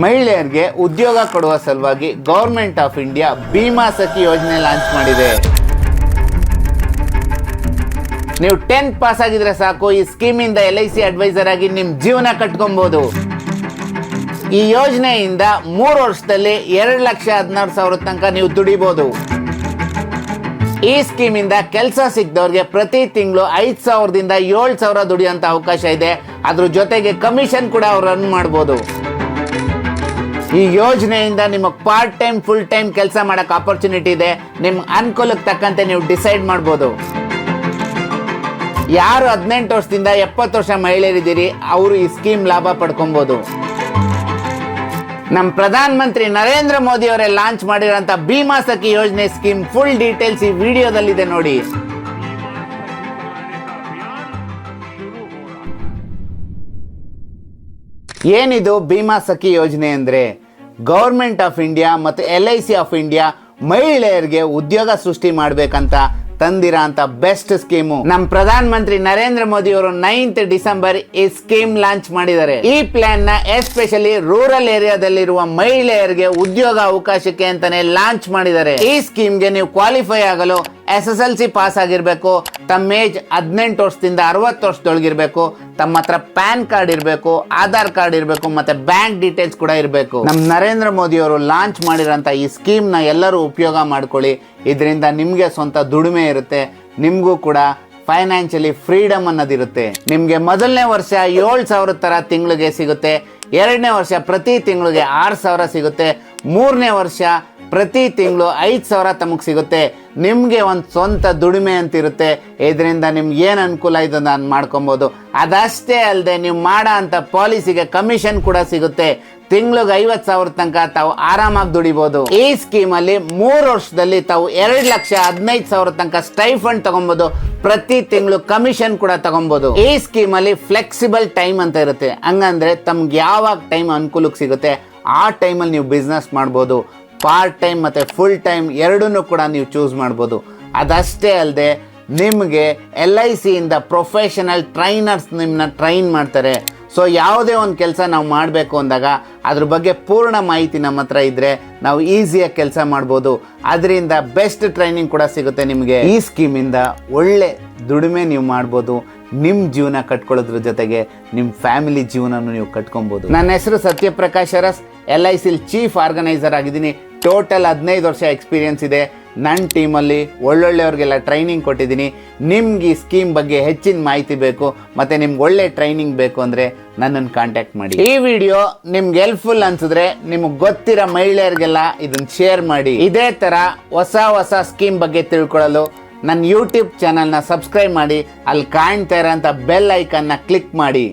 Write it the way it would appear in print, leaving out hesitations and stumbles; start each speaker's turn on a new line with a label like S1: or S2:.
S1: ಮಹಿಳೆಯರಿಗೆ ಉದ್ಯೋಗ ಕೊಡುವ ಸಲುವಾಗಿ ಗೌರ್ಮೆಂಟ್ ಆಫ್ ಇಂಡಿಯಾ ಭೀಮಾ ಸಖಿ ಯೋಜನೆ ಲಾಂಚ್ ಮಾಡಿದೆ. ನೀವು 10th ಪಾಸ್ ಆಗಿದ್ರೆ ಸಾಕು, ಈ ಸ್ಕೀಮಿಂದ LIC ಅಡ್ವೈಸರ್ ಆಗಿ ನಿಮ್ಮ ಜೀವನ ಕಟ್ಕೊಬಹುದು. ಈ ಯೋಜನೆಯಿಂದ 3 ವರ್ಷದಲ್ಲಿ 2,16,000 ತನಕ ನೀವು ದುಡಿಬಹುದು. ಈ ಸ್ಕೀಮಿಂದ ಕೆಲಸ ಸಿಕ್ಕದವ್ರಿಗೆ ಪ್ರತಿ ತಿಂಗಳು 5,000ದಿಂದ 7,000 ದುಡಿಯುವಂತ ಅವಕಾಶ ಇದೆ. ಅದ್ರ ಜೊತೆಗೆ ಕಮಿಷನ್ ಕೂಡ ಅವ್ರು ರನ್ ಮಾಡಬಹುದು. ಈ ಯೋಜನೆಯಿಂದ ನಿಮಗೆ ಪಾರ್ಟ್ ಟೈಮ್ ಫುಲ್ ಟೈಮ್ ಕೆಲಸ ಮಾಡಕ್ ಆಪರ್ಚುನಿಟಿ ಇದೆ. ನಿಮ್ಮ ಅನುಕೂಲಕ್ಕೆ ತಕ್ಕಂತೆ ನೀವು ಡಿಸೈಡ್ ಮಾಡಬಹುದು. ಯಾರು 18 ವರ್ಷದಿಂದ 70 ವರ್ಷ ಮಹಿಳೆಯರಿದ್ದೀರಿ ಅವರು ಈ ಸ್ಕೀಮ್ ಲಾಭ ಪಡ್ಕೊಬಹುದು. ನಮ್ಮ ಪ್ರಧಾನ ಮಂತ್ರಿ ನರೇಂದ್ರ ಮೋದಿ ಅವರೇ ಲಾಂಚ್ ಮಾಡಿರೋಂಥ ಭೀಮಾ ಸಖಿ ಯೋಜನೆ ಸ್ಕೀಮ್ ಫುಲ್ ಡೀಟೇಲ್ಸ್ ಈ ವಿಡಿಯೋದಲ್ಲಿದೆ ನೋಡಿ. ಏನಿದು ಭೀಮಾ ಸಖಿ ಯೋಜನೆ ಅಂದ್ರೆ, ಗೌರ್ಮೆಂಟ್ ಆಫ್ ಇಂಡಿಯಾ ಮತ್ತು LIC ಆಫ್ ಇಂಡಿಯಾ ಮಹಿಳೆಯರಿಗೆ ಉದ್ಯೋಗ ಸೃಷ್ಟಿ ಮಾಡ್ಬೇಕಂತ ತಂದಿರೋ ಅಂತ ಬೆಸ್ಟ್ ಸ್ಕೀಮು. ನಮ್ಮ ಪ್ರಧಾನ ಮಂತ್ರಿ ನರೇಂದ್ರ ಮೋದಿ ಅವರು 9th ಡಿಸೆಂಬರ್ ಈ ಸ್ಕೀಮ್ ಲಾಂಚ್ ಮಾಡಿದ್ದಾರೆ. ಈ ಪ್ಲಾನ್ ನ ಎಸ್ಪೆಷಲಿ ರೂರಲ್ ಏರಿಯಾದಲ್ಲಿರುವ ಮಹಿಳೆಯರಿಗೆ ಉದ್ಯೋಗ ಅವಕಾಶಕ್ಕೆ ಅಂತಾನೆ ಲಾಂಚ್ ಮಾಡಿದ್ದಾರೆ. ಈ ಸ್ಕೀಮ್ಗೆ ನೀವು ಕ್ವಾಲಿಫೈ ಆಗಲು SSLC ಪಾಸ್ ಆಗಿರ್ಬೇಕು, ತಮ್ಮ ಏಜ್ 18 ವರ್ಷದಿಂದ 60 ವರ್ಷದೊಳಗಿರ್ಬೇಕು, ತಮ್ಮ ಹತ್ರ ಪ್ಯಾನ್ ಕಾರ್ಡ್ ಇರಬೇಕು, ಆಧಾರ್ ಕಾರ್ಡ್ ಇರಬೇಕು, ಮತ್ತೆ ಬ್ಯಾಂಕ್ ಡೀಟೇಲ್ಸ್ ಕೂಡ ಇರಬೇಕು. ನಮ್ಮ ನರೇಂದ್ರ ಮೋದಿ ಅವರು ಲಾಂಚ್ ಮಾಡಿರೋಂಥ ಈ ಸ್ಕೀಮ್ ನ ಎಲ್ಲರೂ ಉಪಯೋಗ ಮಾಡ್ಕೊಳ್ಳಿ. ಇದರಿಂದ ನಿಮ್ಗೆ ಸ್ವಂತ ದುಡಿಮೆ ಇರುತ್ತೆ, ನಿಮ್ಗೂ ಕೂಡ ಫೈನಾನ್ಷಿಯಲಿ ಫ್ರೀಡಮ್ ಅನ್ನೋದಿರುತ್ತೆ. ನಿಮ್ಗೆ ಮೊದಲನೇ ವರ್ಷ 7,000 ತರ ತಿಂಗಳಿಗೆ ಸಿಗುತ್ತೆ, 2ನೇ ವರ್ಷ ಪ್ರತಿ ತಿಂಗಳಿಗೆ 6,000 ಸಿಗುತ್ತೆ, 3ನೇ ವರ್ಷ ಪ್ರತಿ ತಿಂಗಳು 5,000 ತಮಗೆ ಸಿಗುತ್ತೆ. ನಿಮ್ಗೆ ಒಂದು ಸ್ವಂತ ದುಡಿಮೆ ಅಂತ ಇರುತ್ತೆ. ಇದರಿಂದ ನಿಮ್ಗೆ ಏನು ಅನುಕೂಲ ಇದೆ ನಾನು ಮಾಡ್ಕೊಬೋದು. ಅದಷ್ಟೇ ಅಲ್ಲದೆ ನೀವು ಮಾಡೋ ಅಂತ ಪಾಲಿಸಿಗೆ ಕಮಿಷನ್ ಕೂಡ ಸಿಗುತ್ತೆ. ತಿಂಗಳಿಗೆ 50,000 ತನಕ ತಾವು ಆರಾಮಾಗಿ ದುಡಿಬಹುದು. ಈ ಸ್ಕೀಮ್ ಅಲ್ಲಿ 3 ವರ್ಷದಲ್ಲಿ ತಾವು 2,15,000 ತನಕ ಸ್ಟೈಫಂಡ್ ತಗೊಬಹುದು. ಪ್ರತಿ ತಿಂಗಳು ಕಮಿಷನ್ ಕೂಡ ತಗೊಬಹುದು. ಈ ಸ್ಕೀಮ್ ಅಲ್ಲಿ ಫ್ಲೆಕ್ಸಿಬಲ್ ಟೈಮ್ ಅಂತ ಇರುತ್ತೆ. ಹಂಗಂದ್ರೆ ತಮ್ಗೆ ಯಾವಾಗ ಟೈಮ್ ಅನುಕೂಲಕ್ಕೆ ಸಿಗುತ್ತೆ ಆ ಟೈಮಲ್ಲಿ ನೀವು ಬಿಸ್ನೆಸ್ ಮಾಡ್ಬೋದು. ಪಾರ್ಟ್ ಟೈಮ್ ಮತ್ತು ಫುಲ್ ಟೈಮ್ ಎರಡನ್ನೂ ಕೂಡ ನೀವು ಚೂಸ್ ಮಾಡ್ಬೋದು. ಅದಷ್ಟೇ ಅಲ್ಲದೆ ನಿಮಗೆ LIC ಇಂದ ಪ್ರೊಫೆಷನಲ್ ಟ್ರೈನರ್ಸ್ ನಿಮ್ಮನ್ನ ಟ್ರೈನ್ ಮಾಡ್ತಾರೆ. ಸೊ ಯಾವುದೇ ಒಂದು ಕೆಲಸ ನಾವು ಮಾಡಬೇಕು ಅಂದಾಗ ಅದ್ರ ಬಗ್ಗೆ ಪೂರ್ಣ ಮಾಹಿತಿ ನಮ್ಮ ಹತ್ರ ಇದ್ದರೆ ನಾವು ಈಸಿಯಾಗಿ ಕೆಲಸ ಮಾಡ್ಬೋದು. ಅದರಿಂದ ಬೆಸ್ಟ್ ಟ್ರೈನಿಂಗ್ ಕೂಡ ಸಿಗುತ್ತೆ ನಿಮಗೆ. ಈ ಸ್ಕೀಮಿಂದ ಒಳ್ಳೆ ದುಡಿಮೆ ನೀವು ಮಾಡ್ಬೋದು. ನಿಮ್ಮ ಜೀವನ ಕಟ್ಕೊಳ್ಳೋದ್ರ ಜೊತೆಗೆ ನಿಮ್ಮ ಫ್ಯಾಮಿಲಿ ಜೀವನನೂ ನೀವು ಕಟ್ಕೊಬೋದು. ನನ್ನ ಹೆಸರು Satyaprakash Aras, LIC chief organiser ಆಗಿದ್ದೀನಿ. ಟೋಟಲ್ 15 ವರ್ಷ ಎಕ್ಸ್ಪೀರಿಯನ್ಸ್ ಇದೆ. ನನ್ನ ಟೀಮಲ್ಲಿ ಒಳ್ಳೊಳ್ಳೆಯವ್ರಿಗೆಲ್ಲ ಟ್ರೈನಿಂಗ್ ಕೊಟ್ಟಿದ್ದೀನಿ. ನಿಮ್ಗೆ ಈ ಸ್ಕೀಮ್ ಬಗ್ಗೆ ಹೆಚ್ಚಿನ ಮಾಹಿತಿ ಬೇಕು ಮತ್ತು ನಿಮ್ಗೆ ಒಳ್ಳೆ ಟ್ರೈನಿಂಗ್ ಬೇಕು ಅಂದರೆ ನನ್ನನ್ನು ಕಾಂಟ್ಯಾಕ್ಟ್ ಮಾಡಿ. ಈ ವಿಡಿಯೋ ನಿಮ್ಗೆ ಹೆಲ್ಪ್ಫುಲ್ ಅನ್ಸಿದ್ರೆ ನಿಮಗೆ ಗೊತ್ತಿರೋ ಮಹಿಳೆಯರಿಗೆಲ್ಲ ಇದನ್ನು ಶೇರ್ ಮಾಡಿ. ಇದೇ ಥರ ಹೊಸ ಸ್ಕೀಮ್ ಬಗ್ಗೆ ತಿಳ್ಕೊಳ್ಳಲು ನನ್ನ YouTube ಚಾನಲ್ನ ಸಬ್ಸ್ಕ್ರೈಬ್ ಮಾಡಿ. ಅಲ್ಲಿ ಕಾಣ್ತಾ ಇರೋಂಥ ಬೆಲ್ ಐಕನ್ನ ಕ್ಲಿಕ್ ಮಾಡಿ.